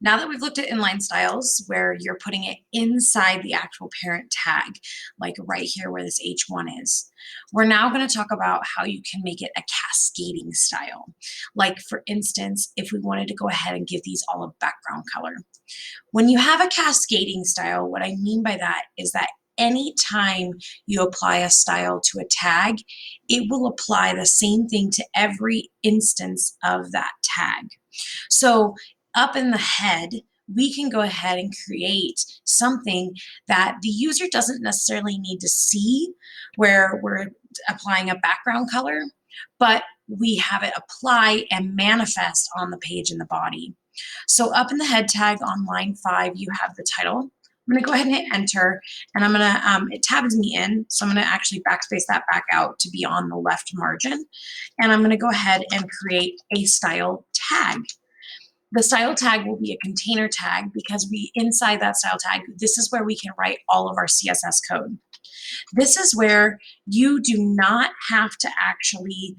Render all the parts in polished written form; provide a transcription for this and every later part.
Now that we've looked at inline styles where you're putting it inside the actual parent tag, like right here where this H1 is, we're now going to talk about how you can make it a cascading style. Like for instance, if we wanted to go ahead and give these all a background color. When you have a cascading style, what I mean by that is that anytime you apply a style to a tag, it will apply the same thing to every instance of that tag. So up in the head, we can go ahead and create something that the user doesn't necessarily need to see where we're applying a background color, but we have it apply and manifest on the page in the body. So up in the head tag on line 5, you have the title. I'm going to go ahead and hit enter, and I'm going to, it tabs me in, so I'm going to actually backspace that back out to be on the left margin. And I'm going to go ahead and create a style tag. The style tag will be a container tag because inside that style tag, this is where we can write all of our CSS code. This is where you do not have to actually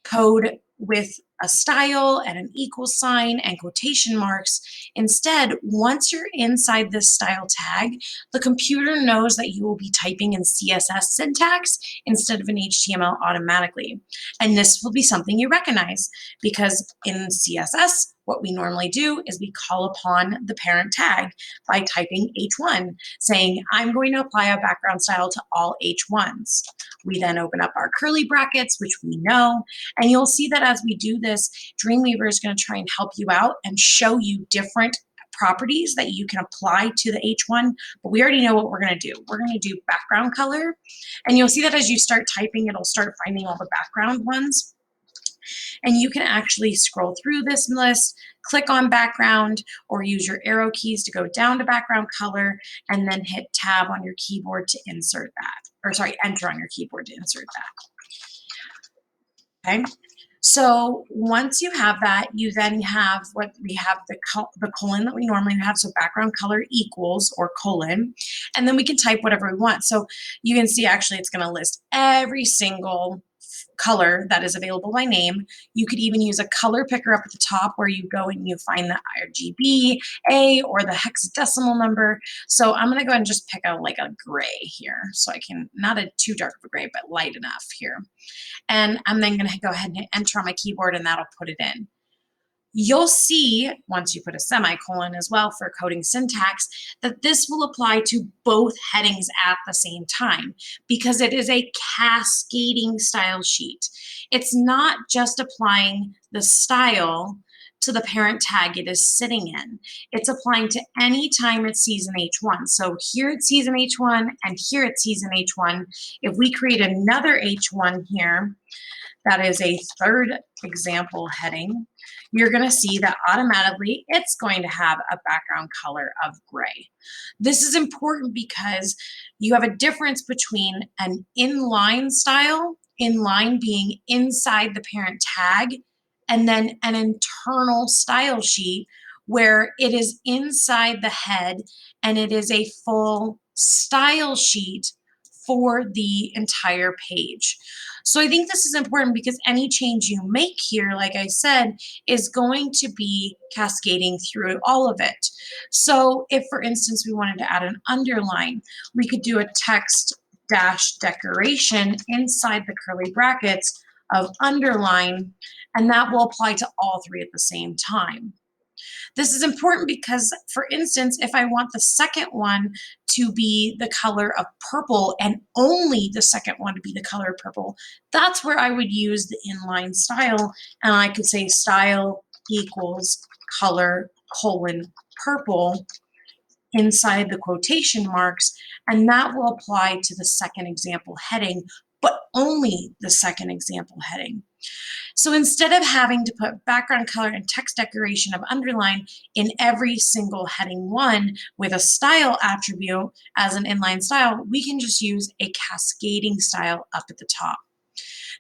code with a style and an equal sign and quotation marks. Instead, once you're inside this style tag, the computer knows that you will be typing in CSS syntax instead of in HTML automatically. And this will be something you recognize because in CSS, what we normally do is we call upon the parent tag by typing H1, saying, I'm going to apply a background style to all H1s. We then open up our curly brackets, which we know, and you'll see that as we do this, Dreamweaver is going to try and help you out and show you different properties that you can apply to the H1, but we already know what we're going to do. We're going to do background color, and you'll see that as you start typing, it'll start finding all the background ones. And you can actually scroll through this list, click on background, or use your arrow keys to go down to background color, and then hit tab on your keyboard to insert that. Or sorry, enter on your keyboard to insert that. Okay. So once you have that, you then have what we have the colon that we normally have. So background color equals or colon, and then we can type whatever we want. So you can see actually it's going to list every single color that is available by name. You could even use a color picker up at the top where you go and you find the RGB, A, or the hexadecimal number. So I'm going to go ahead and just pick out like a gray here. So I can, not a too dark of a gray, but light enough here. And I'm then going to go ahead and hit enter on my keyboard, and that'll put it in. You'll see, once you put a semicolon as well for coding syntax, that this will apply to both headings at the same time because it is a cascading style sheet. It's not just applying the style to the parent tag it is sitting in. It's applying to any time it sees an H1. So here it sees an H1 and here it sees an H1. If we create another H1 here, that is a third example heading, you're going to see that automatically it's going to have a background color of gray. This is important because you have a difference between an inline style, inline being inside the parent tag, and then an internal style sheet where it is inside the head and it is a full style sheet for the entire page. So I think this is important because any change you make here, like I said, is going to be cascading through all of it. So if, for instance, we wanted to add an underline, we could do a text dash decoration inside the curly brackets of underline, and that will apply to all three at the same time. This is important because, for instance, if I want the second one to be the color of purple and only the second one to be the color of purple, that's where I would use the inline style, and I could say style equals color colon purple inside the quotation marks, and that will apply to the second example heading, but only the second example heading. So instead of having to put background color and text decoration of underline in every single heading one with a style attribute as an inline style, we can just use a cascading style up at the top.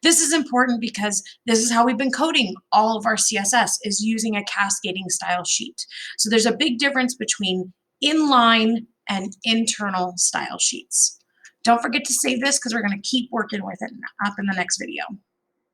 This is important because this is how we've been coding all of our CSS, is using a cascading style sheet. So there's a big difference between inline and internal style sheets. Don't forget to save this because we're going to keep working with it up in the next video.